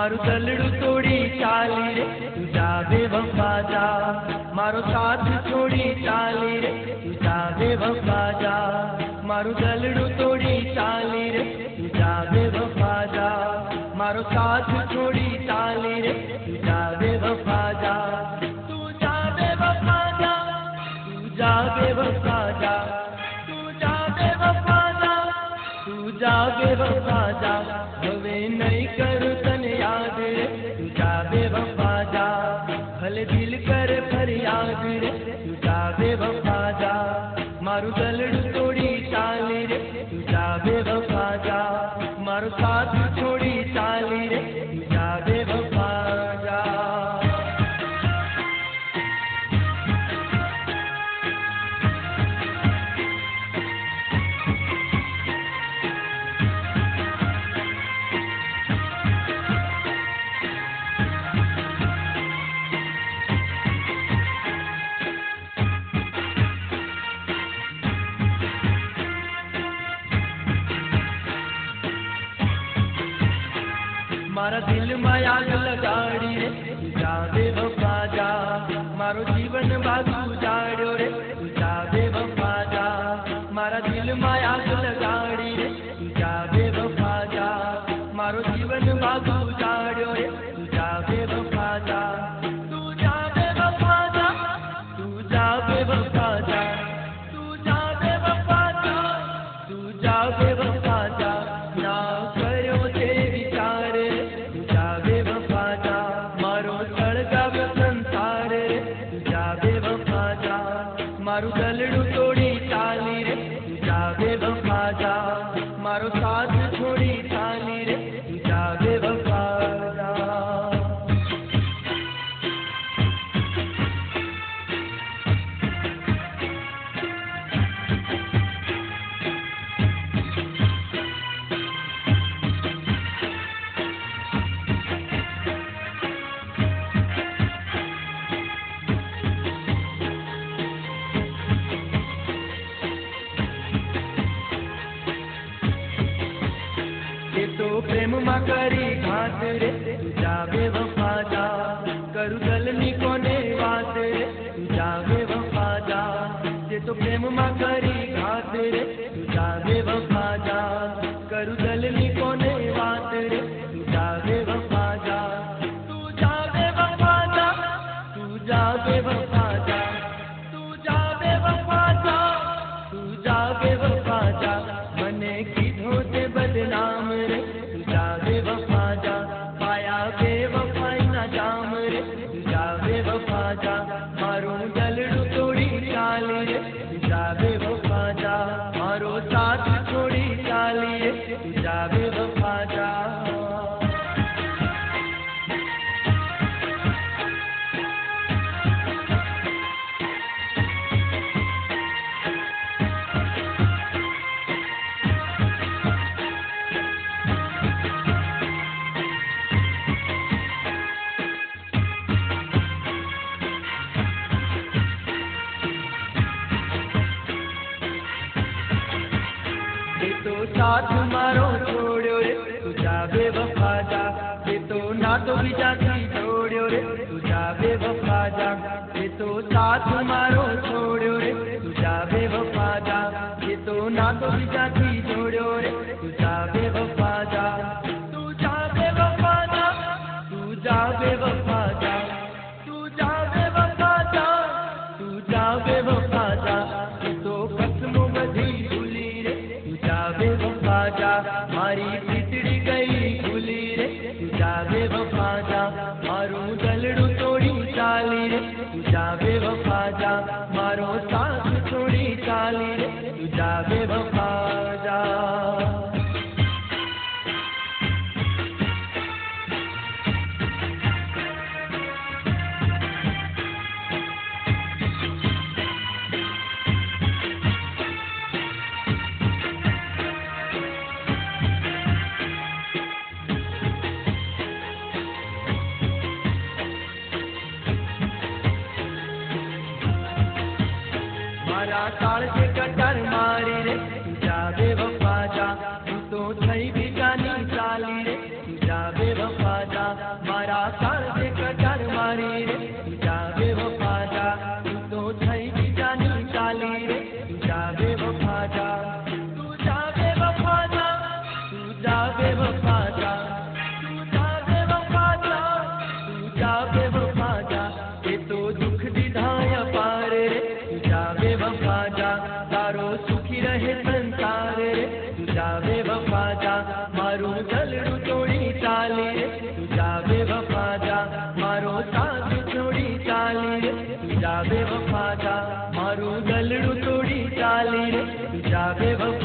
मारू दलड़ू तोड़ी चाली रे तू जा बेवफा जा, मारो साथ छोड़ी चाली रे तू जा बेवफा जा, मारू दलड़ू तोड़ी चाली रे तू जा बेवफा जा, मारो साथ छोड़ी चाली रे तू जा बेवफा जा, तू जा बेवफा जा, तू जा बेवफा जा, तू जा बेवफा जा, तू जा बेवफा जा, हवे नहीं करू तने याद रे तू जा बेवफा जा, भले दिल कर फरियाद रे तू जा बेवफा जा, मारू दलड़ू तोड़ी चाली रे तू जा बेवफा जा, मारो साथ छोड़ी चाली रे तू जा बेवफा जा। मारा दिल में आग लगाड़ी रे तू जा बेवफा जा, मारो जीवन बाजू जाड़ो रे तू जा बेवफा जा, मारा दिल में आग लगाड़ी रे तू जा बेवफा जा, मारो जीवन बाजू जाड़ो रे तू जा बेवफा जा, तू जा बेवफा जा, तू जा बेवफा जा, तू जा बेवफा जा, तू जा बेवफा जा, ना करो ते विचार तू जा बेवफा जा, मारो सड़का संसार तू जा बेवफा जा, मारू दलड़ू तोड़ी चाली रे तू जा बेवफा जा, मारो साथ छोड़ी चाली रे तू जा बेवफा जा। तो प्रेम मा करी घात रे तू जा बेवफा जा, करू दलनी कोने बात रे तू जा बेवफा जा, ये तो प्रेम मा करी घात रे तू जा बेवफा जा, करू दलनी कोने बात रे तू जा बेवफा जा, तू जा बेवफा जा, तू जा बेवफा जा, तू जा बेवफा जा, तू जा बेवफा जा, मने कीधो ते बदनाम रे तू जा बेवफा जा, पाया बेवफाई ना जाम रे तू जा बेवफा जा, मारो दलड़ू तोड़ी चाली रे तू जा बेवफा जा, मारो साथ छोड़ी चाली रे तू जा बेवफा जा। तो साथ मारो छोड़ो रे तू जा बेवफा जा, ये तो ना तो भी जाती छोड़ो रे तू जा बेवफा जा, ये तो साथ मारो छोड़ो रे तू जा बेवफा जा, ये तो ना तो भी जाती छोड़ो रे तू जा बेवफा जा, तू जा बेवफा जा, तू जा बेवफा जा, तू जा बेवफा जा, तू जा बेवफा जा, ये तो कसमों बधी भूली रे तू जा बेवफा जा, मारी पितड़ी गई भूली रे तू जा बेवफा जा, मारू दलड़ू तोड़ी चाली रे तू जा बेवफा जा, मारो साथ छोड़ी चाली रे तू जा बेवफा जा। मारा ताल से कटर मारी रे तू जा बेवफा जा, तू तो थई भी जानी चाली रे तू जा बेवफा जा, रे तुझा बेवफा जा तू तो छई की जानी चाली रे तुझा बेवफा जा तुझा बेवफा जा तुझा बेवफा जा तुझा बेवफा जा तुझा बेवफा जा ये तो दुख दिधाया पार रे तुझा बेवफा जा तारो सुखी रहे संसार रे तुझा बेवफा जा मारू गलड़ू तोड़ी चाली रे तुझा बेवफा जा मारो साथ छोड़ी चाली रे तुझा बेवफा जा मारू गलड़ू तोड़ी चाली रे तुझा बेवफा